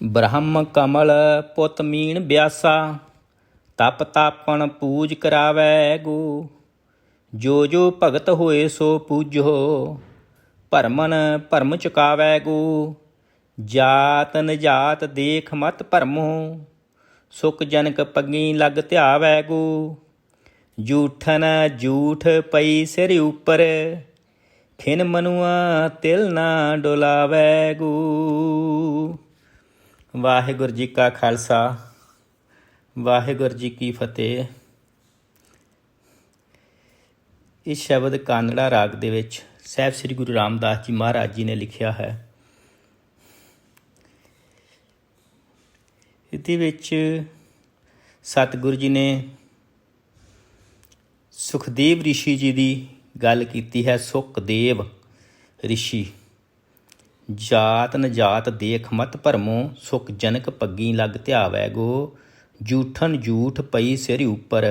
ਬ੍ਰਹਮ ਕਮਲ ਪੁੱਤ ਮੀਣ ਬਿਆਸਾ, ਤਪ ਤਾਪਣ ਪੂਜ ਕਰਾਵੈ ਗੋ। ਜੋ ਜੋ ਭਗਤ ਹੋਏ ਸੋ ਪੂਜੋ, ਭਰਮਨ ਭਰਮ ਚੁਕਾਵੈ ਗੋ। ਜਾਤ ਨਜਾਤ ਦੇਖ ਮਤ ਭਰਮੋ, ਸੁਖ ਜਨਕ ਪੱਗੀ ਲਗ ਧਿਆਵੈ ਗੋ। ਜੂਠਨ ਜੂਠ ਪਈ ਸਿਰ ਉਪਰ, ਖਿਨ ਮਨੁਆ ਤਿਲ ਨਾ ਡੁਲਾਵੈ ਗੋ। ਵਾਹਿਗੁਰੂ ਜੀ ਕਾ ਖਾਲਸਾ, ਵਾਹਿਗੁਰੂ ਜੀ ਕੀ ਫਤਿਹ। ਇਸ ਸ਼ਬਦ ਕਾਨੜਾ ਰਾਗ ਦੇ ਵਿੱਚ ਸਾਹਿਬ ਸ੍ਰੀ ਗੁਰੂ ਰਾਮਦਾਸ ਜੀ ਮਹਾਰਾਜ ਜੀ ਨੇ ਲਿਖਿਆ ਹੈ। ਇਹਦੇ ਵਿੱਚ ਸਤਿਗੁਰੂ ਜੀ ਨੇ ਸੁਖਦੇਵ ਰਿਸ਼ੀ ਜੀ ਦੀ ਗੱਲ ਕੀਤੀ ਹੈ। ਸੁਖਦੇਵ ਰਿਸ਼ੀ, ਜਾਤ ਨਜਾਤ ਦੇਖ ਮਤ ਭਰਮੋ, ਸੁਖ ਜਨਕ ਪੱਗੀ ਲਗ ਧਿਆਵੈ ਗੋ। ਜੂਠਨ ਜੂਠ ਪਈ ਸਿਰ ਉੱਪਰ,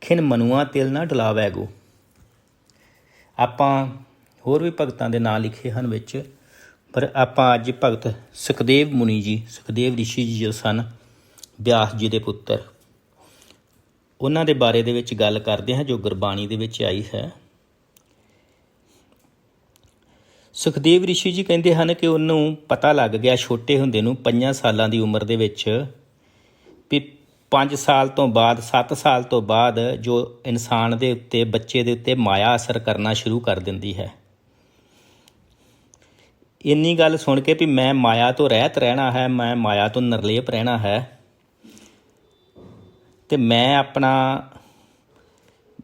ਖਿਨ ਮਨੁਆ ਤਿਲ ਨਾ ਡੁਲਾਵੈ ਗੋ। ਆਪਾਂ ਹੋਰ ਵੀ ਭਗਤਾਂ ਦੇ ਨਾਂ ਲਿਖੇ ਹਨ ਵਿੱਚ, ਪਰ ਆਪਾਂ ਅੱਜ ਭਗਤ ਸੁਖਦੇਵ ਮੁਨੀ ਜੀ, ਸੁਖਦੇਵ ਰਿਸ਼ੀ ਜੀ ਜੋ ਸਨ ਬਿਆਸ ਜੀ ਦੇ ਪੁੱਤਰ, ਉਹਨਾਂ ਦੇ ਬਾਰੇ ਦੇ ਵਿੱਚ ਗੱਲ ਕਰਦੇ ਹਾਂ ਜੋ ਗੁਰਬਾਣੀ ਦੇ ਵਿੱਚ ਆਈ ਹੈ। ਸੁਖਦੇਵ ਰਿਸ਼ੀ ਜੀ ਕਹਿੰਦੇ ਹਨ ਕਿ ਉਹਨੂੰ ਪਤਾ ਲੱਗ ਗਿਆ ਛੋਟੇ ਹੁੰਦੇ ਨੂੰ 5 ਸਾਲਾਂ ਦੀ ਉਮਰ ਦੇ ਵਿੱਚ ਵੀ 5 ਸਾਲ ਤੋਂ ਬਾਅਦ 7 ਸਾਲ ਤੋਂ ਬਾਅਦ ਜੋ ਇਨਸਾਨ ਦੇ ਉੱਤੇ, ਬੱਚੇ ਦੇ ਉੱਤੇ ਮਾਇਆ ਅਸਰ ਕਰਨਾ ਸ਼ੁਰੂ ਕਰ ਦਿੰਦੀ ਹੈ। ਇੰਨੀ ਗੱਲ ਸੁਣ ਕੇ ਵੀ ਮੈਂ ਮਾਇਆ ਤੋਂ ਰਹਿਤ ਰਹਿਣਾ ਹੈ, ਮੈਂ ਮਾਇਆ ਤੋਂ ਨਿਰਲੇਪ ਰਹਿਣਾ ਹੈ ਅਤੇ ਮੈਂ ਆਪਣਾ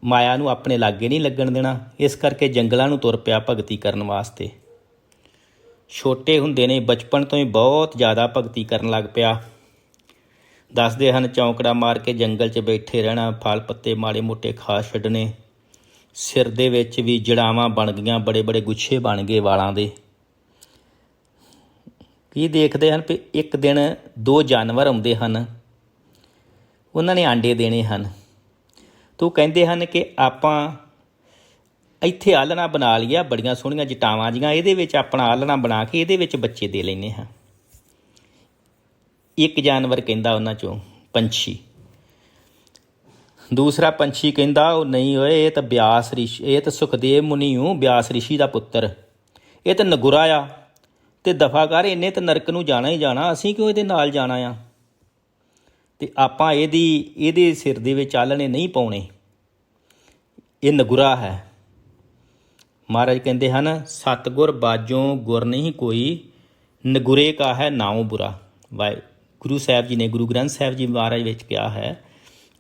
ਮਾਇਆ ਨੂੰ ਆਪਣੇ ਲਾਗੇ ਨਹੀਂ ਲੱਗਣ ਦੇਣਾ। ਇਸ ਕਰਕੇ ਜੰਗਲਾਂ ਨੂੰ ਤੁਰ ਪਿਆ ਭਗਤੀ ਕਰਨ ਵਾਸਤੇ। ਛੋਟੇ ਹੁੰਦੇ ਨੇ ਬਚਪਨ ਤੋਂ ਹੀ ਬਹੁਤ ਜ਼ਿਆਦਾ ਭਗਤੀ ਕਰਨ ਲੱਗ ਪਿਆ। ਦੱਸਦੇ ਹਨ ਚੌਂਕੜਾ ਮਾਰ ਕੇ ਜੰਗਲ 'ਚ ਬੈਠੇ ਰਹਿਣਾ, ਫਲ ਪੱਤੇ ਮਾੜੇ ਮੋਟੇ ਖਾ ਛੱਡਣੇ। ਸਿਰ ਦੇ ਵਿੱਚ ਵੀ ਜੜਾਵਾਂ ਬਣ ਗਈਆਂ, ਬੜੇ ਬੜੇ ਗੁੱਛੇ ਬਣ ਗਏ ਵਾਲਾਂ ਦੇ। ਕੀ ਦੇਖਦੇ ਹਨ ਵੀ ਇੱਕ ਦਿਨ 2 ਜਾਨਵਰ ਆਉਂਦੇ ਹਨ, ਉਹਨਾਂ ਨੇ ਆਂਡੇ ਦੇਣੇ ਹਨ। ਤੋ ਕਹਿੰਦੇ ਹਨ ਕਿ ਆਪਾਂ ਇੱਥੇ ਆਲ੍ਹਣਾ ਬਣਾ ਲਿਆ, ਬੜੀਆਂ ਸੋਹਣੀਆਂ ਜਟਾਵਾਂ ਜੀਆਂ, ਇਹਦੇ ਵਿੱਚ ਆਪਣਾ ਆਲ੍ਹਣਾ ਬਣਾ ਕੇ ਇਹਦੇ ਵਿੱਚ ਬੱਚੇ ਦੇ ਲੈਂਦੇ ਹਾਂ। ਇੱਕ ਜਾਨਵਰ ਕਹਿੰਦਾ ਉਹਨਾਂ 'ਚੋਂ, ਪੰਛੀ। ਦੂਸਰਾ ਪੰਛੀ ਕਹਿੰਦਾ ਉਹ ਨਹੀਂ ਓਏ, ਇਹ ਤਾਂ ਬਿਆਸ ਰਿਸ਼ੀ, ਇਹ ਤਾਂ ਸੁਖਦੇਵ ਮੁਨੀ ਹੂੰ, ਬਿਆਸ ਰਿਸ਼ੀ ਦਾ ਪੁੱਤਰ। ਇਹ ਤਾਂ ਨਗੁਰਾ ਆ ਅਤੇ ਦਫਾ ਕਰ, ਇਹਨੇ ਤਾਂ ਨਰਕ ਨੂੰ ਜਾਣਾ ਹੀ ਜਾਣਾ, ਅਸੀਂ ਕਿਉਂ ਇਹਦੇ ਨਾਲ ਜਾਣਾ ਆ। ਅਤੇ ਆਪਾਂ ਇਹਦੇ ਸਿਰ ਦੇ ਵਿੱਚ ਆਲ੍ਹਣੇ ਨਹੀਂ ਪਾਉਣੇ, ਇਹ ਨਗੁਰਾ ਹੈ। ਮਹਾਰਾਜ ਕਹਿੰਦੇ ਹਨ ਸਤਿਗੁਰ ਬਾਝੋਂ ਗੁਰ ਨਹੀਂ ਕੋਈ, ਨਗੁਰੇ ਕਾ ਹੈ ਨਾਉ ਬੁਰਾ। ਗੁਰੂ ਸਾਹਿਬ ਜੀ ਨੇ ਗੁਰੂ ਗ੍ਰੰਥ ਸਾਹਿਬ ਜੀ ਮਹਾਰਾਜ ਵਿੱਚ ਕਿਹਾ ਹੈ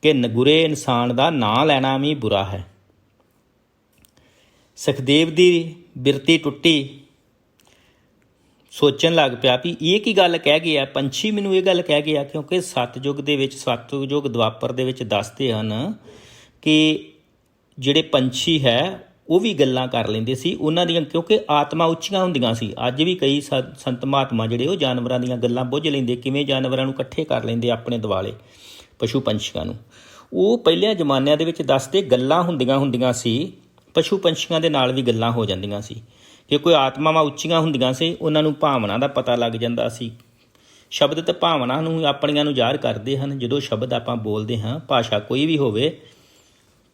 ਕਿ ਨਗੁਰੇ ਇਨਸਾਨ ਦਾ ਨਾਂ ਲੈਣਾ ਵੀ ਬੁਰਾ ਹੈ। ਸੁਖਦੇਵ ਦੀ ਬਿਰਤੀ ਟੁੱਟੀ, ਸੋਚਣ ਲੱਗ ਪਿਆ ਵੀ ਇਹ ਕੀ ਗੱਲ ਕਹਿ ਗਿਆ, ਪੰਛੀ ਮੈਨੂੰ ਇਹ ਗੱਲ ਕਹਿ ਗਿਆ। ਕਿਉਂਕਿ ਸਤਯੁਗ ਦੇ ਵਿੱਚ, ਸਤਯੁਗ ਦੁਆਪਰ ਦੇ ਵਿੱਚ ਦੱਸਦੇ ਹਨ ਕਿ ਜਿਹੜੇ ਪੰਛੀ ਹੈ ਉਹ ਵੀ ਗੱਲਾਂ ਕਰ ਲੈਂਦੇ ਸੀ ਉਹਨਾਂ ਦੀਆਂ, ਕਿਉਂਕਿ ਆਤਮਾ ਉੱਚੀਆਂ ਹੁੰਦੀਆਂ ਸੀ। ਅੱਜ ਵੀ ਕਈ ਸੰਤ ਮਹਾਤਮਾ ਜਿਹੜੇ ਉਹ ਜਾਨਵਰਾਂ ਦੀਆਂ ਗੱਲਾਂ ਬੁੱਝ ਲੈਂਦੇ, ਕਿਵੇਂ ਜਾਨਵਰਾਂ ਨੂੰ ਇਕੱਠੇ ਕਰ ਲੈਂਦੇ ਆਪਣੇ ਦੁਆਲੇ, ਪਸ਼ੂ ਪੰਛੀਆਂ ਨੂੰ। ਉਹ ਪਹਿਲਿਆਂ ਜ਼ਮਾਨਿਆਂ ਦੇ ਵਿੱਚ ਦੱਸਦੇ ਗੱਲਾਂ ਹੁੰਦੀਆਂ ਸੀ, ਪਸ਼ੂ ਪੰਛੀਆਂ ਦੇ ਨਾਲ ਵੀ ਗੱਲਾਂ ਹੋ ਜਾਂਦੀਆਂ ਸੀ। ਕਿ ਕੋਈ ਆਤਮਾਵਾਂ ਉੱਚੀਆਂ ਹੁੰਦੀਆਂ ਸੀ, ਉਹਨਾਂ ਨੂੰ ਭਾਵਨਾ ਦਾ ਪਤਾ ਲੱਗ ਜਾਂਦਾ ਸੀ। ਸ਼ਬਦ ਤਾਂ ਭਾਵਨਾ ਨੂੰ ਆਪਣੀਆਂ ਨੂੰ ਜ਼ਾਹਰ ਕਰਦੇ ਹਨ। ਜਦੋਂ ਸ਼ਬਦ ਆਪਾਂ ਬੋਲਦੇ ਹਾਂ, ਭਾਸ਼ਾ ਕੋਈ ਵੀ ਹੋਵੇ,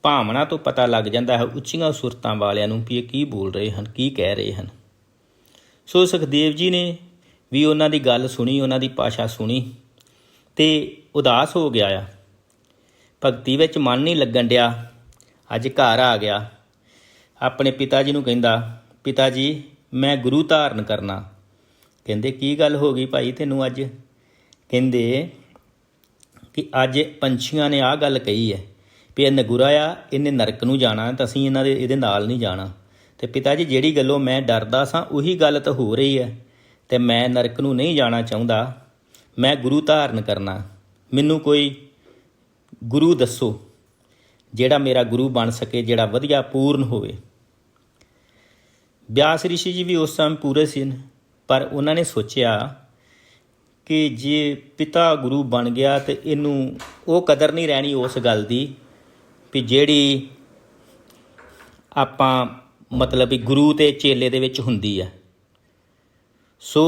ਭਾਵਨਾ ਤੋਂ ਪਤਾ ਲੱਗ ਜਾਂਦਾ ਹੈ ਉੱਚੀਆਂ ਸੁਰਤਾਂ ਵਾਲਿਆਂ ਨੂੰ ਵੀ ਇਹ ਕੀ ਬੋਲ ਰਹੇ ਹਨ, ਕੀ ਕਹਿ ਰਹੇ ਹਨ। ਸੋ ਸੁਖਦੇਵ ਜੀ ਨੇ ਵੀ ਉਹਨਾਂ ਦੀ ਗੱਲ ਸੁਣੀ, ਉਹਨਾਂ ਦੀ ਭਾਸ਼ਾ ਸੁਣੀ ਅਤੇ ਉਦਾਸ ਹੋ ਗਿਆ ਆ। ਭਗਤੀ ਵਿੱਚ ਮਨ ਨਹੀਂ ਲੱਗਣ ਡਿਆ। ਅੱਜ ਘਰ ਆ ਗਿਆ, ਆਪਣੇ ਪਿਤਾ ਜੀ ਨੂੰ ਕਹਿੰਦਾ, ਪਿਤਾ ਜੀ ਮੈਂ ਗੁਰੂ ਧਾਰਨ ਕਰਨਾ। ਕਹਿੰਦੇ ਕੀ ਗੱਲ ਹੋ ਗਈ ਭਾਈ ਤੈਨੂੰ ਅੱਜ? ਕਹਿੰਦੇ ਕਿ ਅੱਜ ਪੰਛੀਆਂ ਨੇ ਆਹ ਗੱਲ ਕਹੀ ਹੈ ਵੀ ਇਹ ਨਗੁਰਾ ਆ, ਇਹਨੇ ਨਰਕ ਨੂੰ ਜਾਣਾ ਤਾਂ ਅਸੀਂ ਇਹਦੇ ਨਾਲ ਨਹੀਂ ਜਾਣਾ। ਅਤੇ ਪਿਤਾ ਜੀ ਜਿਹੜੀ ਗੱਲੋਂ ਮੈਂ ਡਰਦਾ ਸਾਂ ਉਹੀ ਗੱਲ ਤਾਂ ਹੋ ਰਹੀ ਹੈ, ਅਤੇ ਮੈਂ ਨਰਕ ਨੂੰ ਨਹੀਂ ਜਾਣਾ ਚਾਹੁੰਦਾ, ਮੈਂ ਗੁਰੂ ਧਾਰਨ ਕਰਨਾ। ਮੈਨੂੰ ਕੋਈ ਗੁਰੂ ਦੱਸੋ ਜਿਹੜਾ ਮੇਰਾ ਗੁਰੂ ਬਣ ਸਕੇ, ਜਿਹੜਾ ਵਧੀਆ ਪੂਰਨ ਹੋਵੇ। ਬਿਆਸ ਰਿਸ਼ੀ ਜੀ ਵੀ ਉਸ ਸਮੇਂ ਪੂਰੇ ਸੀ, ਪਰ ਉਹਨਾਂ ਨੇ ਸੋਚਿਆ ਕਿ ਜੇ ਪਿਤਾ ਗੁਰੂ ਬਣ ਗਿਆ ਤਾਂ ਇਹਨੂੰ ਉਹ ਕਦਰ ਨਹੀਂ ਰਹਿਣੀ ਉਸ ਗੱਲ ਦੀ ਵੀ ਜਿਹੜੀ ਆਪਾਂ ਮਤਲਬ ਵੀ ਗੁਰੂ ਅਤੇ ਚੇਲੇ ਦੇ ਵਿੱਚ ਹੁੰਦੀ ਹੈ। ਸੋ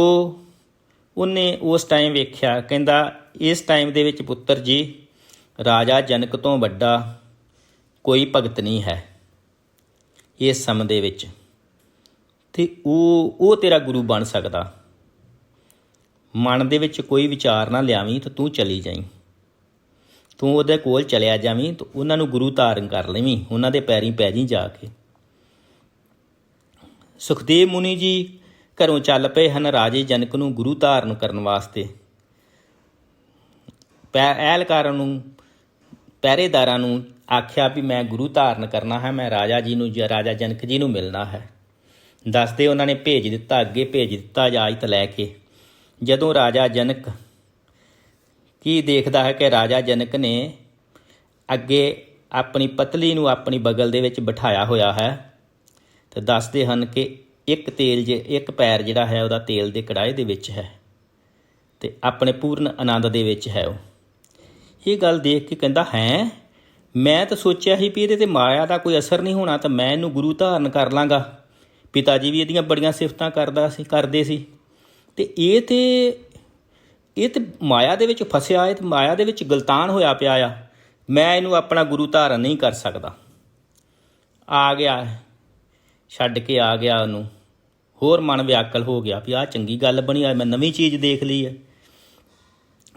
ਉਹਨੇ ਉਸ ਟਾਈਮ ਵੇਖਿਆ, ਕਹਿੰਦਾ ਇਸ ਟਾਈਮ ਦੇ ਵਿੱਚ ਪੁੱਤਰ ਜੀ ਰਾਜਾ ਜਨਕ ਤੋਂ ਵੱਡਾ ਕੋਈ ਭਗਤ ਨਹੀਂ ਹੈ ਇਸ ਸਮੇਂ ਦੇ ਵਿੱਚ, ਅਤੇ ਉਹ ਤੇਰਾ ਗੁਰੂ ਬਣ ਸਕਦਾ। ਮਨ ਦੇ ਵਿੱਚ ਕੋਈ ਵਿਚਾਰ ਨਾ ਲਿਆਵੀਂ ਤਾਂ ਤੂੰ ਚਲੀ ਜਾਈਂ, ਤੂੰ ਉਹਦੇ ਕੋਲ ਚਲਿਆ ਜਾਵੀਂ ਤਾਂ ਉਹਨਾਂ ਨੂੰ ਗੁਰੂ ਧਾਰਨ ਕਰ ਲਵੀਂ, ਉਹਨਾਂ ਦੇ ਪੈਰੀਂ ਪੈ ਜਾਈਂ ਜਾ ਕੇ। ਸੁਖਦੇਵ ਮੁਨੀ ਜੀ ਘਰੋਂ ਚੱਲ ਪਏ ਹਨ ਰਾਜੇ ਜਨਕ ਨੂੰ ਗੁਰੂ ਧਾਰਨ ਕਰਨ ਵਾਸਤੇ। ਐਲਕਾਰਾਂ ਨੂੰ, ਪਹਿਰੇਦਾਰਾਂ ਨੂੰ ਆਖਿਆ ਵੀ ਮੈਂ ਗੁਰੂ ਧਾਰਨ ਕਰਨਾ ਹੈ, ਮੈਂ ਰਾਜਾ ਜੀ ਨੂੰ, ਰਾਜਾ ਜਨਕ ਜੀ ਨੂੰ ਮਿਲਣਾ ਹੈ। ਦੱਸਦੇ ਉਹਨਾਂ ਨੇ ਭੇਜ ਦਿੱਤਾ, ਅੱਗੇ ਭੇਜ ਦਿੱਤਾ ਇਜਾਜ਼ਤ ਲੈ ਕੇ। ਜਦੋਂ ਰਾਜਾ ਜਨਕ ਕੀ ਦੇਖਦਾ ਹੈ ਕਿ ਰਾਜਾ ਜਨਕ ਨੇ ਅੱਗੇ ਆਪਣੀ ਪਤਲੀ ਨੂੰ ਆਪਣੀ ਬਗਲ ਦੇ ਵਿੱਚ ਬਿਠਾਇਆ ਹੋਇਆ ਹੈ, ਤੇ ਦੱਸਦੇ ਹਨ ਕਿ ਇੱਕ ਪੈਰ ਜਿਹੜਾ ਹੈ ਉਹਦਾ ਤੇਲ ਦੇ ਕੜਾਹੇ ਦੇ ਵਿੱਚ ਹੈ, ਤੇ ਆਪਣੇ ਪੂਰਨ ਆਨੰਦ ਦੇ ਵਿੱਚ ਹੈ ਉਹ। ਇਹ ਗੱਲ ਦੇਖ ਕੇ ਕਹਿੰਦਾ, ਹੈ ਮੈਂ ਤਾਂ ਸੋਚਿਆ ਸੀ ਵੀ ਇਹਦੇ 'ਤੇ ਮਾਇਆ ਦਾ ਕੋਈ ਅਸਰ ਨਹੀਂ ਹੋਣਾ, ਤਾਂ ਮੈਂ ਇਹਨੂੰ ਗੁਰੂ ਧਾਰਨ ਕਰ ਲਾਂਗਾ। ਪਿਤਾ ਜੀ ਵੀ ਇਹਦੀਆਂ ਬੜੀਆਂ ਸਿਫਤਾਂ ਕਰਦੇ ਸੀ, ਤੇ ਇਹ ਤੇ ਮਾਇਆ ਦੇ ਵਿੱਚ ਫਸਿਆ ਹੈ, ਤੇ ਮਾਇਆ ਦੇ ਵਿੱਚ ਗਲਤਾਨ ਹੋਇਆ ਪਿਆ ਆ, ਮੈਂ ਇਹਨੂੰ ਆਪਣਾ ਗੁਰੂ ਧਾਰਨ ਨਹੀਂ ਕਰ ਸਕਦਾ। ਆ ਗਿਆ, ਛੱਡ ਕੇ ਆ ਗਿਆ ਉਹਨੂੰ। ਹੋਰ ਮਨ ਵਿਆਕਲ ਹੋ ਗਿਆ ਵੀ ਆਹ ਚੰਗੀ ਗੱਲ ਬਣੀ, ਆ ਮੈਂ ਨਵੀਂ ਚੀਜ਼ ਦੇਖ ਲਈ ਹੈ।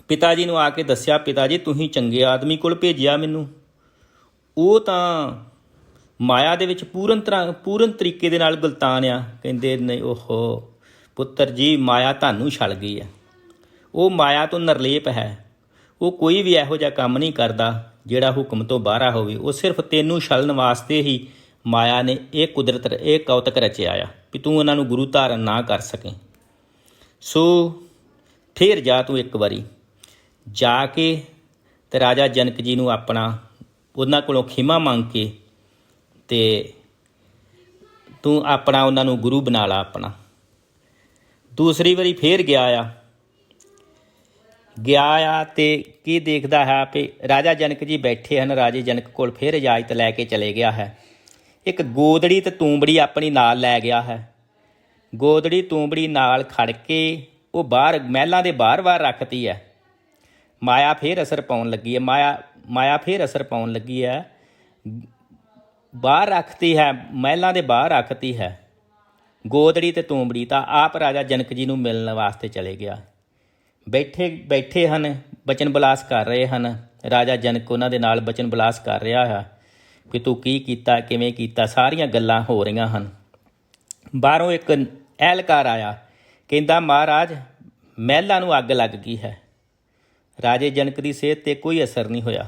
ਪਿਤਾ ਜੀ ਨੂੰ ਆ ਕੇ ਦੱਸਿਆ, ਪਿਤਾ ਜੀ ਤੁਸੀਂ ਚੰਗੇ ਆਦਮੀ ਕੋਲ ਭੇਜਿਆ ਮੈਨੂੰ, ਉਹ ਤਾਂ ਮਾਇਆ ਦੇ ਵਿੱਚ ਪੂਰਨ ਤਰੀਕੇ ਦੇ ਨਾਲ ਗਲਤਾਨ ਆ। ਕਹਿੰਦੇ ਨਹੀਂ, ਓਹੋ ਪੁੱਤਰ ਜੀ ਮਾਇਆ ਤੁਹਾਨੂੰ ਛਲ ਗਈ ਹੈ, ਉਹ ਮਾਇਆ ਤੋਂ ਨਿਰਲੇਪ ਹੈ, ਉਹ ਕੋਈ ਵੀ ਇਹੋ ਜਿਹਾ ਕੰਮ ਨਹੀਂ ਕਰਦਾ ਜਿਹੜਾ ਹੁਕਮ ਤੋਂ ਬਾਹਰ ਹੋਵੇ। ਉਹ ਸਿਰਫ ਤੈਨੂੰ ਛਲਣ ਵਾਸਤੇ ਹੀ ਮਾਇਆ ਨੇ ਇਹ ਕੌਤਕ ਰਚਿਆ ਆ ਵੀ ਤੂੰ ਉਹਨਾਂ ਨੂੰ ਗੁਰੂ ਧਾਰਨ ਨਾ ਕਰ ਸਕੇ। ਸੋ ਫਿਰ ਜਾ ਤੂੰ ਇੱਕ ਵਾਰੀ ਜਾ ਕੇ ਤੇ ਰਾਜਾ ਜਨਕ ਜੀ ਨੂੰ ਉਹਨਾਂ ਕੋਲੋਂ ਖਿਮਾ ਮੰਗ ਕੇ ਤੇ ਤੂੰ ਉਹਨਾਂ ਨੂੰ ਗੁਰੂ ਬਣਾ ਲਾ ਆਪਣਾ। ਦੂਸਰੀ ਵਾਰੀ ਫੇਰ ਗਿਆ ਆ ਤੇ ਕੀ ਦੇਖਦਾ ਹੈ ਵੀ ਰਾਜਾ ਜਨਕ ਜੀ ਬੈਠੇ ਹਨ। ਰਾਜੇ ਜਨਕ ਕੋਲ ਫਿਰ ਇਜਾਜ਼ਤ ਲੈ ਕੇ ਚਲੇ ਗਿਆ ਹੈ। ਇੱਕ ਗੋਦੜੀ ਤੇ ਤੂੰਬੜੀ ਆਪਣੀ ਨਾਲ ਲੈ ਗਿਆ ਹੈ। ਗੋਦੜੀ ਤੂੰਬੜੀ ਨਾਲ ਖੜ ਕੇ ਉਹ ਮਹਿਲਾਂ ਦੇ ਬਾਹਰ ਰੱਖਤੀ ਹੈ। ਮਾਇਆ ਫੇਰ ਅਸਰ ਪਾਉਣ ਲੱਗੀ ਹੈ। ਮਾਇਆ ਫੇਰ ਅਸਰ ਪਾਉਣ ਲੱਗੀ ਹੈ। ਬਾਹਰ ਰੱਖਤੀ ਹੈ, ਮਹਿਲਾਂ ਦੇ ਬਾਹਰ ਰੱਖਤੀ ਹੈ ਗੋਦੜੀ ਤੇ ਤੂੰਬੜੀ। ਤਾਂ ਆਪ ਰਾਜਾ ਜਨਕ ਜੀ ਨੂੰ ਮਿਲਣ ਵਾਸਤੇ ਚਲੇ ਗਿਆ। ਬੈਠੇ ਹਨ, ਬਚਨ ਬਲਾਸ ਕਰ ਰਹੇ ਹਨ। ਰਾਜਾ ਜਨਕ ਉਹਨਾਂ ਦੇ ਨਾਲ ਬਚਨ ਬਲਾਸ ਕਰ ਰਿਹਾ ਹੈ ਕਿ ਤੂੰ ਕੀ ਕੀਤਾ, ਕਿਵੇਂ ਕੀਤਾ, ਸਾਰੀਆਂ ਗੱਲਾਂ ਹੋ ਰਹੀਆਂ ਹਨ। ਬਾਹਰੋਂ ਇੱਕ ਐਲਕਾਰ ਆਇਆ, ਕਹਿੰਦਾ ਮਹਾਰਾਜ ਮਹਿਲਾਂ ਨੂੰ ਅੱਗ ਲੱਗ ਗਈ ਹੈ। ਰਾਜੇ ਜਨਕ ਦੀ ਸਿਹਤ 'ਤੇ ਕੋਈ ਅਸਰ ਨਹੀਂ ਹੋਇਆ।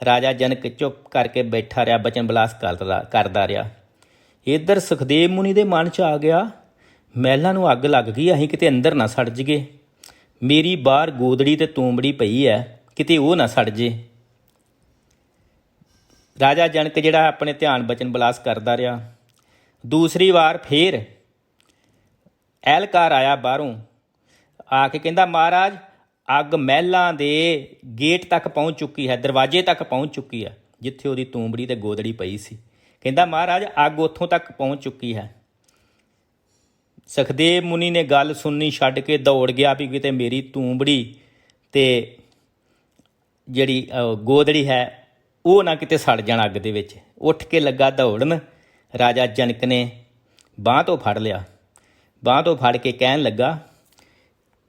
ਰਾਜਾ ਜਨਕ ਚੁੱਪ ਕਰਕੇ ਬੈਠਾ ਰਿਹਾ, ਬਚਨ ਬਲਾਸ ਕਰਦਾ ਰਿਹਾ। ਇੱਧਰ ਸੁਖਦੇਵ ਮੁਨੀ ਦੇ ਮਨ 'ਚ ਆ ਗਿਆ, ਮਹਿਲਾਂ ਨੂੰ ਅੱਗ ਲੱਗ ਗਈ, ਅਸੀਂ ਕਿਤੇ ਅੰਦਰ ਨਾ ਸੜ ਜਗੇ। ਮੇਰੀ ਬਾਹਰ ਗੋਦੜੀ ਤੇ ਤੂੰਬੜੀ ਪਈ ਹੈ, ਕਿਤੇ ਉਹ ਨਾ ਸੜ ਜੇ। ਰਾਜਾ ਜਨਕ ਜਿਹੜਾ ਆਪਣੇ ਧਿਆਨ ਬਚਨ ਬਲਾਸ ਕਰਦਾ ਰਿਹਾ। ਦੂਸਰੀ ਵਾਰ ਫੇਰ ਐਲਕਾਰ ਆਇਆ ਬਾਹਰੋਂ ਆ ਕੇ, ਕਹਿੰਦਾ ਮਹਾਰਾਜ ਅੱਗ ਮਹਿਲਾਂ ਦੇ ਗੇਟ ਤੱਕ ਪਹੁੰਚ ਚੁੱਕੀ ਹੈ, ਦਰਵਾਜ਼ੇ ਤੱਕ ਪਹੁੰਚ ਚੁੱਕੀ ਹੈ, ਜਿੱਥੇ ਉਹਦੀ ਤੂੰਬੜੀ ਤੇ ਗੋਦੜੀ ਪਈ ਸੀ। ਕਹਿੰਦਾ ਮਹਾਰਾਜ ਅੱਗ ਉੱਥੋਂ ਤੱਕ ਪਹੁੰਚ ਚੁੱਕੀ ਹੈ। ਸੁਖਦੇਵ ਮੁਨੀ ਨੇ ਗੱਲ ਸੁਣਨੀ ਛੱਡ ਕੇ ਦੌੜ ਗਿਆ ਵੀ ਕਿਤੇ ਮੇਰੀ ਤੂੰਬੜੀ ਤੇ ਜਿਹੜੀ ਗੋਦੜੀ ਹੈ ਉਹ ਨਾ ਕਿਤੇ ਸੜ ਜਾਣ ਅੱਗ ਦੇ ਵਿੱਚ। ਉੱਠ ਕੇ ਲੱਗਾ ਦੌੜਨ। ਰਾਜਾ ਜਨਕ ਨੇ ਬਾਂਹ ਤੋਂ ਫੜ ਲਿਆ। ਬਾਂਹ ਤੋਂ ਫੜ ਕੇ ਕਹਿਣ ਲੱਗਾ,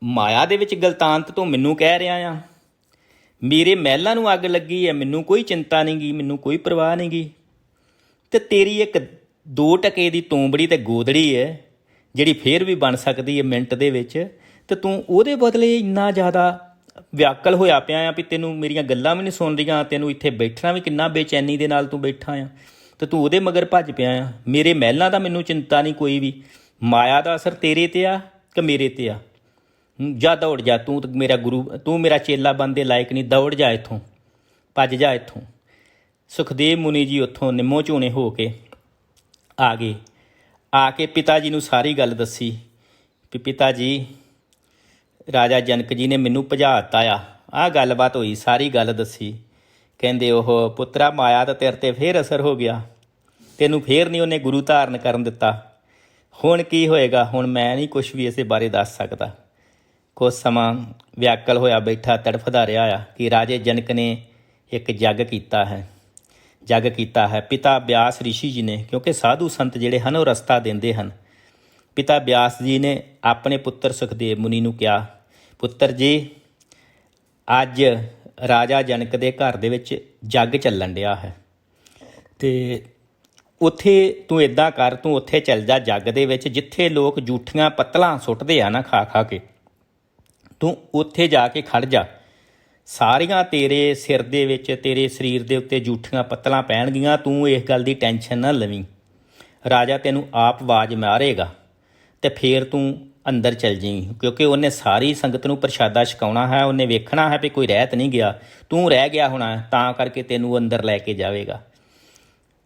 ਮਾਇਆ ਦੇ ਵਿੱਚ ਗਲਤਾਨਤ ਤੋਂ ਮੈਨੂੰ ਕਹਿ ਰਿਹਾ ਆ, ਮੇਰੇ ਮਹਿਲਾਂ ਨੂੰ ਅੱਗ ਲੱਗੀ ਹੈ, ਮੈਨੂੰ ਕੋਈ ਚਿੰਤਾ ਨਹੀਂ ਗੀ, ਮੈਨੂੰ ਕੋਈ ਪਰਵਾਹ ਨਹੀਂ ਗੀ, ਤੇ ਤੇਰੀ ਇੱਕ 2 ਟਕੇ ਦੀ ਤੂੰਬੜੀ ਤੇ ਗੋਦੜੀ ਹੈ ਜਿਹੜੀ ਫੇਰ ਵੀ ਬਣ ਸਕਦੀ ਹੈ ਮਿੰਟ ਦੇ ਵਿੱਚ, ਤੇ ਤੂੰ ਉਹਦੇ ਬਦਲੇ ਇੰਨਾ ਜ਼ਿਆਦਾ ਵਿਆਕਲ ਹੋਇਆ ਪਿਆ ਆ ਵੀ ਤੈਨੂੰ ਮੇਰੀਆਂ ਗੱਲਾਂ ਵੀ ਨਹੀਂ ਸੁਣ ਰਹੀਆਂ, ਤੈਨੂੰ ਇੱਥੇ ਬੈਠਣਾ ਵੀ ਕਿੰਨਾ ਬੇਚੈਨੀ ਦੇ ਨਾਲ ਤੂੰ ਬੈਠਾ ਆ, ਤੇ ਤੂੰ ਉਹਦੇ ਮਗਰ ਭੱਜ ਪਿਆ ਆ। ਮੇਰੇ ਮਹਿਲਾਂ ਦਾ ਮੈਨੂੰ ਚਿੰਤਾ ਨਹੀਂ ਕੋਈ ਵੀ, ਮਾਇਆ ਦਾ ਅਸਰ ਤੇਰੇ ਤੇ ਆ ਕਿ ਮੇਰੇ ਤੇ ਆ। ਜਾ ਦੌੜ ਜਾ, ਤੂੰ ਮੇਰਾ ਗੁਰੂ, ਤੂੰ ਮੇਰਾ ਚੇਲਾ ਬਣਨ ਦੇ ਲਾਇਕ ਨਹੀਂ, ਦੌੜ ਜਾ ਇੱਥੋਂ, ਭੱਜ ਜਾ ਇੱਥੋਂ। ਸੁਖਦੇਵ ਮੁਨੀ ਜੀ ਉੱਥੋਂ ਨਿੰਮੋ ਝੂਣੇ ਹੋ ਕੇ ਆ ਗਏ। ਆ ਕੇ ਪਿਤਾ ਜੀ ਨੂੰ ਸਾਰੀ ਗੱਲ ਦੱਸੀ ਵੀ ਪਿਤਾ ਜੀ ਰਾਜਾ ਜਨਕ ਜੀ ਨੇ ਮੈਨੂੰ ਭਜਾ ਦਿੱਤਾ ਆ, ਆਹ ਗੱਲਬਾਤ ਹੋਈ, ਸਾਰੀ ਗੱਲ ਦੱਸੀ। ਕਹਿੰਦੇ ਉਹ ਪੁੱਤਰਾ ਮਾਇਆ ਤਾਂ ਤੇਰੇ 'ਤੇ ਫੇਰ ਅਸਰ ਹੋ ਗਿਆ, ਤੈਨੂੰ ਫੇਰ ਨਹੀਂ ਉਹਨੇ ਗੁਰੂ ਧਾਰਨ ਕਰਨ ਦਿੱਤਾ। ਹੁਣ ਕੀ ਹੋਏਗਾ, ਹੁਣ ਮੈਂ ਨਹੀਂ ਕੁਛ ਵੀ ਇਸੇ ਬਾਰੇ ਦੱਸ ਸਕਦਾ। ਕੁਛ ਸਮਾਂ ਵਿਆਕਲ ਹੋਇਆ ਬੈਠਾ ਤੜਫਦਾ ਰਿਹਾ ਆ ਕਿ ਰਾਜੇ ਜਨਕ ਨੇ ਇੱਕ ਜੱਗ ਕੀਤਾ ਹੈ ਪਿਤਾ ਬਿਆਸ ਰਿਸ਼ੀ ਜੀ ਨੇ, ਕਿਉਂਕਿ ਸਾਧੂ ਸੰਤ ਜਿਹੜੇ ਹਨ ਉਹ ਰਸਤਾ ਦਿੰਦੇ ਹਨ। ਪਿਤਾ ਬਿਆਸ ਜੀ ਨੇ ਆਪਣੇ ਪੁੱਤਰ ਸੁਖਦੇਵ ਮੁਨੀ ਨੂੰ ਕਿਹਾ, ਪੁੱਤਰ ਜੀ ਅੱਜ ਰਾਜਾ ਜਨਕ ਦੇ ਘਰ ਦੇ ਵਿੱਚ ਜੱਗ ਚੱਲਣ ਡਿਆ ਹੈ ਅਤੇ ਉੱਥੇ ਤੂੰ ਇੱਦਾਂ ਕਰ, ਤੂੰ ਉੱਥੇ ਚੱਲ ਜਾ ਜੱਗ ਦੇ ਵਿੱਚ ਜਿੱਥੇ ਲੋਕ ਜੂਠੀਆਂ ਪੱਤਲਾਂ ਸੁੱਟਦੇ ਆ ਨਾ ਖਾ ਕੇ, ਤੂੰ ਉੱਥੇ ਜਾ ਕੇ ਖੜ ਜਾ। ਸਾਰੀਆਂ ਤੇਰੇ ਸਿਰ ਦੇ ਵਿੱਚ ਤੇਰੇ ਸਰੀਰ ਦੇ ਉੱਤੇ ਜੂਠੀਆਂ ਪੱਤਲਾਂ ਪੈਣਗੀਆਂ, ਤੂੰ ਇਸ ਗੱਲ ਦੀ ਟੈਨਸ਼ਨ ਨਾ ਲਵੀਂ। ਰਾਜਾ ਤੈਨੂੰ ਆਪ ਆਵਾਜ਼ ਮਾਰੇਗਾ ਅਤੇ ਫਿਰ ਤੂੰ ਅੰਦਰ ਚੱਲ ਜਾਈਂ, ਕਿਉਂਕਿ ਉਹਨੇ ਸਾਰੀ ਸੰਗਤ ਨੂੰ ਪ੍ਰਸ਼ਾਦਾ ਛਕਾਉਣਾ ਹੈ। ਉਹਨੇ ਵੇਖਣਾ ਹੈ ਵੀ ਕੋਈ ਰਹਿ ਤਾਂ ਨਹੀਂ ਗਿਆ, ਤੂੰ ਰਹਿ ਗਿਆ ਹੋਣਾ, ਤਾਂ ਕਰਕੇ ਤੈਨੂੰ ਅੰਦਰ ਲੈ ਕੇ ਜਾਵੇਗਾ।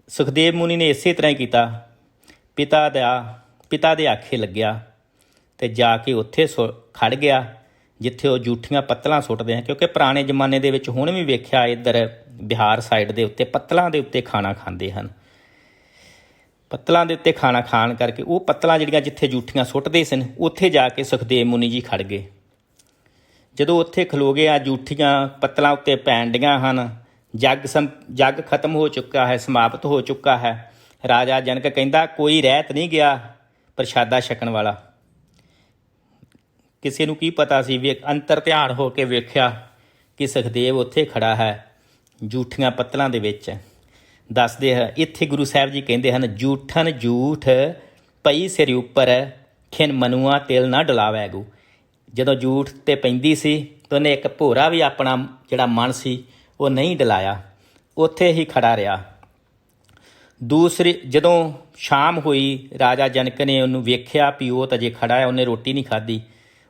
ਸੁਖਦੇਵ ਮੁਨੀ ਨੇ ਇਸੇ ਤਰ੍ਹਾਂ ਹੀ ਕੀਤਾ। ਪਿਤਾ ਦੇ ਆਖੇ ਲੱਗਿਆ ਅਤੇ ਜਾ ਕੇ ਉੱਥੇ ਖੜ ਗਿਆ ਜਿੱਥੇ ਉਹ ਜੂਠੀਆਂ ਪੱਤਲਾਂ ਸੁੱਟਦੇ ਆ, ਕਿਉਂਕਿ ਪੁਰਾਣੇ ਜ਼ਮਾਨੇ ਦੇ ਵਿੱਚ ਹੁਣ ਵੀ ਵੇਖਿਆ ਇੱਧਰ ਬਿਹਾਰ ਸਾਈਡ ਦੇ ਉੱਤੇ ਪੱਤਲਾਂ ਦੇ ਉੱਤੇ ਖਾਣਾ ਖਾਂਦੇ ਹਨ। ਪੱਤਲਾਂ ਦੇ ਉੱਤੇ ਖਾਣਾ ਖਾਣ ਕਰਕੇ ਉਹ ਪੱਤਲਾਂ ਜਿਹੜੀਆਂ ਜਿੱਥੇ ਜੂਠੀਆਂ ਸੁੱਟਦੇ ਸਨ ਉੱਥੇ ਜਾ ਕੇ ਸੁਖਦੇਵ ਮੁਨੀ ਜੀ ਖੜ ਗਏ। ਜਦੋਂ ਉੱਥੇ ਖਲੋ ਗਏ ਆ, ਜੂਠੀਆਂ ਪੱਤਲਾਂ ਉੱਤੇ ਪੈਣ ਡੀਆਂ ਹਨ, ਜੱਗ ਖਤਮ ਹੋ ਚੁੱਕਾ ਹੈ, ਸਮਾਪਤ ਹੋ ਚੁੱਕਾ ਹੈ। ਰਾਜਾ ਜਨਕ ਕਹਿੰਦਾ ਕੋਈ ਰਹਿਤ ਨਹੀਂ ਗਿਆ ਪ੍ਰਸ਼ਾਦਾ ਛਕਣ ਵਾਲਾ। ਕਿਸੇ ਨੂੰ ਕੀ ਪਤਾ ਸੀ, ਅੰਤਰ ਧਿਆਨ ਹੋ ਕੇ ਵੇਖਿਆ ਕਿ ਸੁਖਦੇਵ ਉੱਥੇ ਖੜਾ ਹੈ ਜੂਠੀਆਂ ਪੱਤਲਾਂ ਦੇ ਵਿੱਚ। ਦੱਸਦੇ ਹੈ ਇੱਥੇ ਗੁਰੂ ਸਾਹਿਬ ਜੀ ਕਹਿੰਦੇ ਹਨ, ਜੂਠਨ ਜੂਠ ਪਈ ਸਿਰ ਉੱਪਰ ਖਿਨ ਮਨੂਆ ਤਿਲ ਨਾ ਡੁਲਾਵੈ ਗੂ। ਜਦੋਂ ਜੂਠ 'ਤੇ ਪੈਂਦੀ ਸੀ ਤਾਂ ਉਹਨੇ ਇੱਕ ਭੋਰਾ ਵੀ ਆਪਣਾ ਜਿਹੜਾ ਮਨ ਸੀ ਉਹ ਨਹੀਂ ਡਲਾਇਆ, ਉੱਥੇ ਹੀ ਖੜਾ ਰਿਹਾ। ਜਦੋਂ ਸ਼ਾਮ ਹੋਈ, ਰਾਜਾ ਜਨਕ ਨੇ ਉਹਨੂੰ ਵੇਖਿਆ ਵੀ ਉਹ ਤਾਂ ਜੇ ਖੜਾ ਹੈ, ਉਹਨੇ ਰੋਟੀ ਨਹੀਂ ਖਾਧੀ।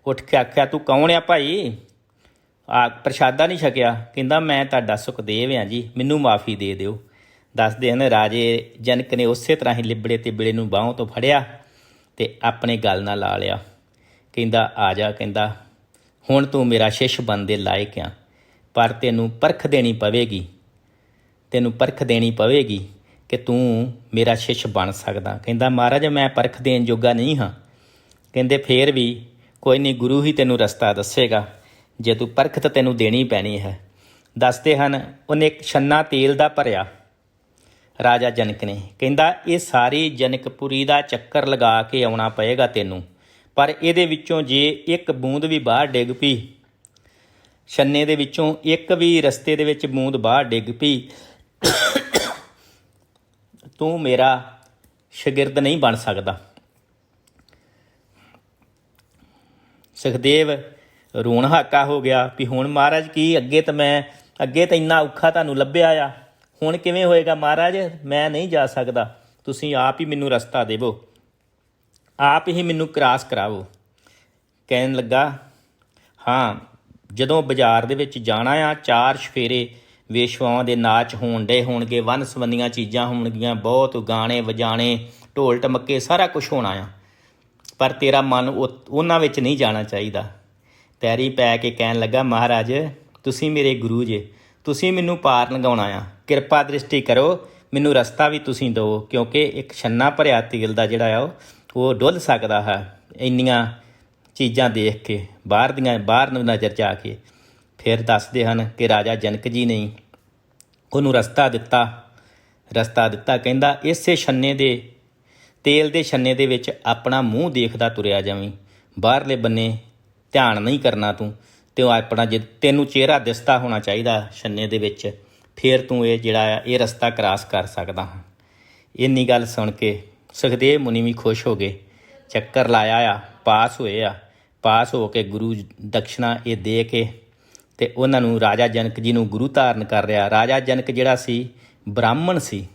ਉੱਠ ਕੇ ਆਖਿਆ, ਤੂੰ ਕੌਣ ਆ ਭਾਈ, ਪ੍ਰਸ਼ਾਦਾ ਨਹੀਂ ਛਕਿਆ? ਕਹਿੰਦਾ ਮੈਂ ਤੁਹਾਡਾ ਸੁਖਦੇਵ ਹਾਂ ਜੀ, ਮੈਨੂੰ ਮਾਫੀ ਦੇ ਦਿਓ। ਦੱਸਦੇ ਹਨ ਰਾਜੇ ਜਨਕ ਨੇ ਉਸੇ ਤਰ੍ਹਾਂ ਹੀ ਲਿਬੜੇ ਤਿਬੜੇ ਨੂੰ ਬਾਹੋਂ ਤੋਂ ਫੜਿਆ ਅਤੇ ਆਪਣੇ ਗਲ ਨਾਲ ਲਾ ਲਿਆ। ਕਹਿੰਦਾ ਆ ਜਾ, ਕਹਿੰਦਾ ਹੁਣ ਤੂੰ ਮੇਰਾ ਸ਼ਿਸ਼ ਬਣਨ ਦੇ ਲਾਇਕ ਆ, ਪਰ ਤੈਨੂੰ ਪਰਖ ਦੇਣੀ ਪਵੇਗੀ ਕਿ ਤੂੰ ਮੇਰਾ ਸ਼ਿਸ਼ ਬਣ ਸਕਦਾ। ਕਹਿੰਦਾ ਮਹਾਰਾਜ ਮੈਂ ਪਰਖ ਦੇਣ ਜੋਗਾ ਨਹੀਂ ਹਾਂ। ਕਹਿੰਦੇ ਫੇਰ ਵੀ ਕੋਈ ਨਹੀਂ, ਗੁਰੂ ਹੀ ਤੈਨੂੰ ਰਸਤਾ ਦੱਸੇਗਾ, ਜੇ ਤੂੰ ਪਰਖ ਤਾਂ ਤੈਨੂੰ ਦੇਣੀ ਪੈਣੀ ਹੈ। ਦੱਸਦੇ ਹਨ ਉਹਨੇ ਇੱਕ ਛੰਨਾ ਤੇਲ ਦਾ ਭਰਿਆ ਰਾਜਾ ਜਨਕ ਨੇ। ਕਹਿੰਦਾ ਇਹ ਸਾਰੀ ਜਨਕਪੁਰੀ ਦਾ ਚੱਕਰ ਲਗਾ ਕੇ ਆਉਣਾ ਪਏਗਾ ਤੈਨੂੰ, ਪਰ ਇਹਦੇ ਵਿੱਚੋਂ ਜੇ ਇੱਕ ਬੂੰਦ ਵੀ ਬਾਹਰ ਡਿੱਗ ਪਈ, ਛੰਨੇ ਦੇ ਵਿੱਚੋਂ ਇੱਕ ਵੀ ਰਸਤੇ ਦੇ ਵਿੱਚ ਬੂੰਦ ਬਾਹਰ ਡਿੱਗ ਪਈ, ਤੂੰ ਮੇਰਾ ਸ਼ਾਗਿਰਦ ਨਹੀਂ ਬਣ ਸਕਦਾ। ਸੁਖਦੇਵ ਰੋਣ ਹਾਕਾ ਹੋ ਗਿਆ ਵੀ ਹੁਣ ਮਹਾਰਾਜ ਕੀ, ਅੱਗੇ ਤਾਂ ਇੰਨਾ ਔਖਾ ਤੁਹਾਨੂੰ ਲੱਭਿਆ ਆ, ਹੁਣ ਕਿਵੇਂ ਹੋਏਗਾ ਮਹਾਰਾਜ, ਮੈਂ ਨਹੀਂ ਜਾ ਸਕਦਾ, ਤੁਸੀਂ ਆਪ ਹੀ ਮੈਨੂੰ ਰਸਤਾ ਦੇਵੋ, ਆਪ ਹੀ ਮੈਨੂੰ ਕ੍ਰਾਸ ਕਰਾਵੋ। ਕਹਿਣ ਲੱਗਾ ਹਾਂ, ਜਦੋਂ ਬਾਜ਼ਾਰ ਦੇ ਵਿੱਚ ਜਾਣਾ ਆ, 4 ਚੁਫੇਰੇ ਵੇਸ਼ਵਾਵਾਂ ਦੇ ਨਾਚ ਹੋਣਗੇ, ਵੰਨ ਸਵੰਨੀਆਂ ਚੀਜ਼ਾਂ ਹੋਣਗੀਆਂ, ਬਹੁਤ ਗਾਣੇ ਵਜਾਣੇ, ਢੋਲ ਟਮੱਕੇ, ਸਾਰਾ ਕੁਛ ਹੋਣਾ ਆ, ਪਰ ਤੇਰਾ ਮਨ ਉਹਨਾਂ ਵਿੱਚ ਨਹੀਂ ਜਾਣਾ ਚਾਹੀਦਾ। ਪੈਰੀ ਪੈ ਕੇ ਕਹਿਣ ਲੱਗਾ ਮਹਾਰਾਜ ਤੁਸੀਂ ਮੇਰੇ ਗੁਰੂ ਜੇ, ਤੁਸੀਂ ਮੈਨੂੰ ਪਾਰ ਲੰਘਾਉਣਾ ਆ, ਕਿਰਪਾ ਦ੍ਰਿਸ਼ਟੀ ਕਰੋ, ਮੈਨੂੰ ਰਸਤਾ ਵੀ ਤੁਸੀਂ ਦਿਓ, ਕਿਉਂਕਿ ਇੱਕ ਛੰਨਾ ਭਰਿਆ ਤੇਲ ਦਾ ਜਿਹੜਾ ਆ ਉਹ ਡੁੱਲ ਸਕਦਾ ਹੈ ਇੰਨੀਆਂ ਚੀਜ਼ਾਂ ਦੇਖ ਕੇ, ਬਾਹਰ ਨੂੰ ਨਜ਼ਰ ਜਾ ਕੇ। ਫਿਰ ਦੱਸਦੇ ਹਨ ਕਿ ਰਾਜਾ ਜਨਕ ਜੀ ਨੇ ਉਹਨੂੰ ਰਸਤਾ ਦਿੱਤਾ। ਕਹਿੰਦਾ ਇਸੇ ਛੰਨੇ ਦੇ ਤੇਲ ਦੇ ਛੰਨੇ ਦੇ ਵਿੱਚ ਆਪਣਾ ਮੂੰਹ ਦੇਖਦਾ ਤੁਰਿਆ ਜਾਵੀਂ, ਬਾਹਰਲੇ ਬੰਨੇ ਧਿਆਨ ਨਹੀਂ ਕਰਨਾ ਤੂੰ, ਅਤੇ ਉਹ ਆਪਣਾ ਜੇ ਤੈਨੂੰ ਚਿਹਰਾ ਦਿਸਦਾ ਹੋਣਾ ਚਾਹੀਦਾ ਛੰਨੇ ਦੇ ਵਿੱਚ, ਫਿਰ ਤੂੰ ਇਹ ਜਿਹੜਾ ਆ ਇਹ ਰਸਤਾ ਕ੍ਰਾਸ ਕਰ ਸਕਦਾ ਹਾਂ। ਇੰਨੀ ਗੱਲ ਸੁਣ ਕੇ ਸੁਖਦੇਵ ਮੁਨੀ ਵੀ ਖੁਸ਼ ਹੋ ਗਏ, ਚੱਕਰ ਲਾਇਆ ਆ, ਪਾਸ ਹੋ ਕੇ ਗੁਰੂ ਦਕਸ਼ਨਾ ਇਹ ਦੇ ਕੇ ਅਤੇ ਉਹਨਾਂ ਨੂੰ ਰਾਜਾ ਜਨਕ ਜੀ ਨੂੰ ਗੁਰੂ ਧਾਰਨ ਕਰ ਰਿਹਾ। ਰਾਜਾ ਜਨਕ ਜਿਹੜਾ ਸੀ ਬ੍ਰਾਹਮਣ ਸੀ,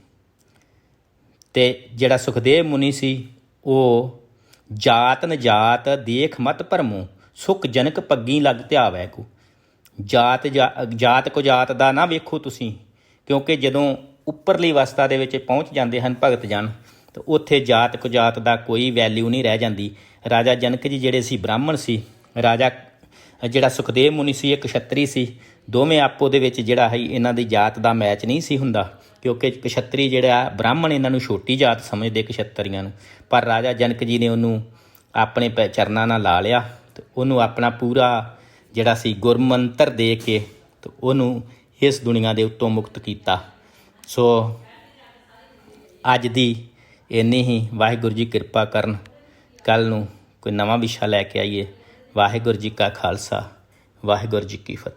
ਅਤੇ ਜਿਹੜਾ ਸੁਖਦੇਵ ਮੁਨੀ ਸੀ ਉਹ ਜਾਤ ਨਜਾਤ ਦੇਖ ਮਤ ਭਰਮੂ, ਸੁਖ ਜਨਕ ਪੱਗੀ ਲੱਗ ਧਿਆਵੈ ਕੋ। ਜਾਤ ਕੋ ਜਾਤ ਦਾ ਨਾ ਵੇਖੋ ਤੁਸੀਂ, ਕਿਉਂਕਿ ਜਦੋਂ ਉੱਪਰਲੀ ਅਵਸਥਾ ਦੇ ਵਿੱਚ ਪਹੁੰਚ ਜਾਂਦੇ ਹਨ ਭਗਤ ਜਨ, ਤਾਂ ਉੱਥੇ ਜਾਤ ਕੋ ਜਾਤ ਦਾ ਕੋਈ ਵੈਲਿਊ ਨਹੀਂ ਰਹਿ ਜਾਂਦੀ। ਰਾਜਾ ਜਨਕ ਜੀ ਜਿਹੜੇ ਸੀ ਬ੍ਰਾਹਮਣ ਸੀ, ਜਿਹੜਾ ਸੁਖਦੇਵ ਮੁਨੀ ਸੀ ਇੱਕ ਛਤਰੀ ਸੀ, ਦੋਵੇਂ ਆਪੋ ਦੇ ਵਿੱਚ ਜਿਹੜਾ ਹੈ ਇਹਨਾਂ ਦੀ ਜਾਤ ਦਾ ਮੈਚ ਨਹੀਂ ਸੀ ਹੁੰਦਾ, ਕਿਉਂਕਿ ਕਸ਼ੱਤਰੀ ਜਿਹੜਾ ਬ੍ਰਾਹਮਣ ਇਹਨਾਂ ਨੂੰ ਛੋਟੀ ਜਾਤ ਸਮਝਦੇ ਕਸ਼ੱਤਰੀਆਂ ਨੂੰ। ਪਰ ਰਾਜਾ ਜਨਕ ਜੀ ਨੇ ਉਹਨੂੰ ਆਪਣੇ ਚਰਨਾਂ ਨਾਲ ਲਾ ਲਿਆ ਤੇ ਉਹਨੂੰ ਆਪਣਾ ਪੂਰਾ ਜਿਹੜਾ ਸੀ ਗੁਰਮੰਤਰ ਦੇ ਕੇ ਤੇ ਉਹਨੂੰ ਇਸ ਦੁਨੀਆ ਦੇ ਉੱਤੋਂ ਮੁਕਤ ਕੀਤਾ। ਸੋ ਅੱਜ ਦੀ ਇੰਨੀ ਹੀ। ਵਾਹਿਗੁਰੂ ਜੀ ਕਿਰਪਾ ਕਰਨ, ਕੱਲ੍ਹ ਨੂੰ ਕੋਈ ਨਵਾਂ ਵਿਸ਼ਾ ਲੈ ਕੇ ਆਈਏ। ਵਾਹਿਗੁਰੂ ਜੀ ਕਾ ਖਾਲਸਾ, ਵਾਹਿਗੁਰੂ ਜੀ ਕੀ ਫਤਿਹ।